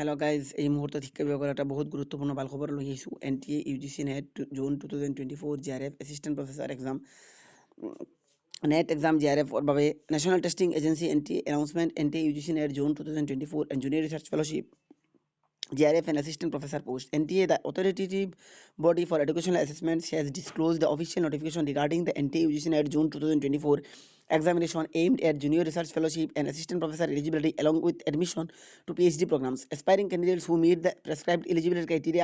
Hello guys, এই মুহূর্তে শিক্ষা বিভাগের একটা বহুত গুরুত্বপূর্ণ ভাল খবর লই আইছো। NTA UGC NET June 2024 JRF assistant professor exam NET exam JRF ওর বাবে National Testing Agency NTA announcement NTA UGC NET June 2024 and junior research fellowship JRF and assistant professor post. NTA, the authoritative body for educational assessments, has disclosed the official notification regarding the NTA UGC NET June 2024 examination aimed at junior research fellowship and assistant professor eligibility along with admission to PhD programs. Aspiring candidates who meet the prescribed eligibility criteria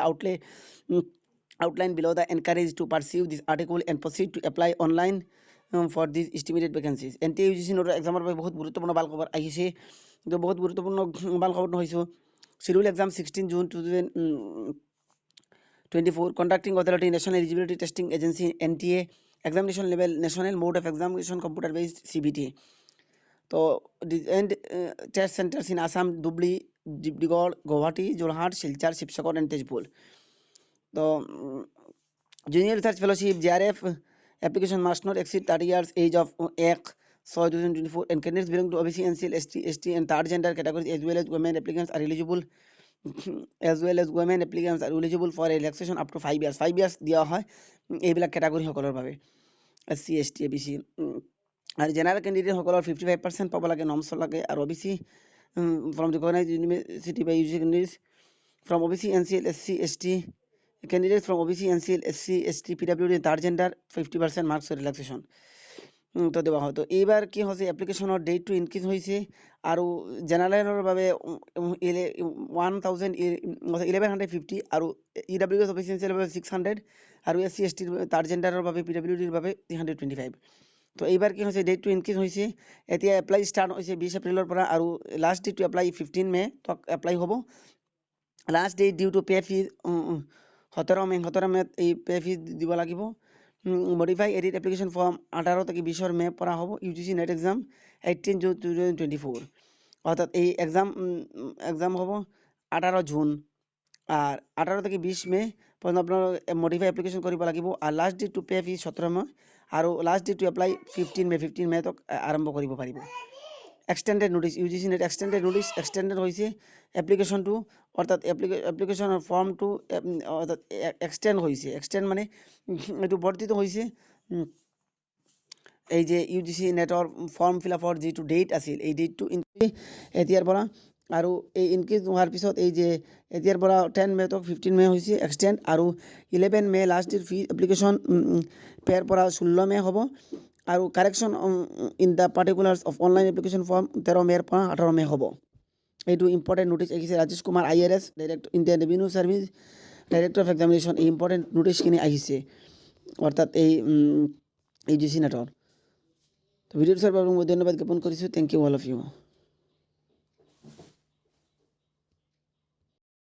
outlined below the encouraged to pursue this article and proceed to apply online for these estimated vacancies. NTA UGC NET exam বহুত গুরুত্বপূর্ণ ভাল খবর আহিছে, তো বহুত গুরুত্বপূর্ণ ভাল খবর হইছো। Schedule exam 16 June 2024. Conducting authority National Eligibility Testing Agency NTA. Examination level National Mode of Examination Computer Based CBT. So and test centers in Assam, Dubli, Dibrugarh, Guwahati, Jorhat, Silchar, Shibsagar and Tezpur. So junior research fellowship JRF application must not exceed 30 years age of 2024 and candidates belong to OBC, NCL, ST and third gender categories as well as women applicants are eligible for a relaxation up to 5 years. 5 years দেওয়া হয় এইবিলাক category সকলৰ বাবে SC, ST, ABC আৰু general candidate সকলৰ 55% পাব লাগে, নমছ লাগে আৰু OBC from recognized university by UGC candidates from OBC, NCL, SC, ST candidates from OBC, NCL, SC, ST, PWD third gender 50% marks for relaxation তো দেওয়া হয়। তো এইবার কি হৈছে এপ্লিকেশনৰ ডেট টু ইনক্ৰিজ হৈছে আৰু জেনাৰেলৰ বাবে 1150 আৰু EWS অফিচিয়েন্সিয়েলৰ বাবে 600 আৰু SC, ST থাৰ্ড জেণ্ডাৰৰ বাবে PWDৰ বাবে 325। তো এইবাৰ কি হৈছে ডেট টু ইনক্ৰিজ হৈছে। এতিয়া এপ্লাই ষ্টাৰ্ট হৈছে 20 এপ্ৰিলৰ পৰা আৰু last date to apply 15 May তক এপ্লাই হ'ব। Last date due to pay fee 17 May এই পে ফি দিব লাগিব। modify edit application form 18 থেকে 20 মে পড়া হবো। UGC নেট এক্সাম 18 জুন 2024 অর্থাৎ এই এক্সাম হবো 18 জুন আর 18 থেকে 20 মে পর্যন্ত আপনার মডিফাই অ্যাপ্লিকেশন কৰিব লাগিব। আৰ last date to pay fee 17 May আৰু last date to apply 15 May তক আৰম্ভ কৰিব পাৰিব। Extended notice UGC NET extended notice extended হয়েছে এপ্লিকেশন টু অর্থাৎ এপ্লিকেশনের ফর্ম টু অর্থাৎ এক্সটেন্ড হয়েছে। এক্সটেন্ড মানে এইটো বর্ধিত হয়েছে। এই যে ইউজিসি নেটৰ ফৰ্ম ফিল আপৰ যিটো ডেট আছিল এই ডেটটো এতিয়াৰ পৰা আৰু এই ইনক্ৰিজ হোৱাৰ পিছত এই যে এতিয়াৰ পৰা 10 মে তক 15 মে হৈছে এক্সটেন্ড আৰু 11 May last date fee application পেৰ পৰা 16 মে হ'ব আৰু correction in the particulars of online application form 13 মেৰ পৰা 18 মে হ'ব। এইটো ইম্পৰ্টেণ্ট নোটিছ আহিছে। Rajesh Kumar IRS director Indian revenue service director of examination এই ইম্পৰ্টেণ্ট নোটিছখিনি আহিছে অৰ্থাৎ এই UGC নেটৰ। তো ভিডিঅ'টো চোৱাৰ বাবে মই ধন্যবাদ জ্ঞাপন কৰিছোঁ। Thank you all of U.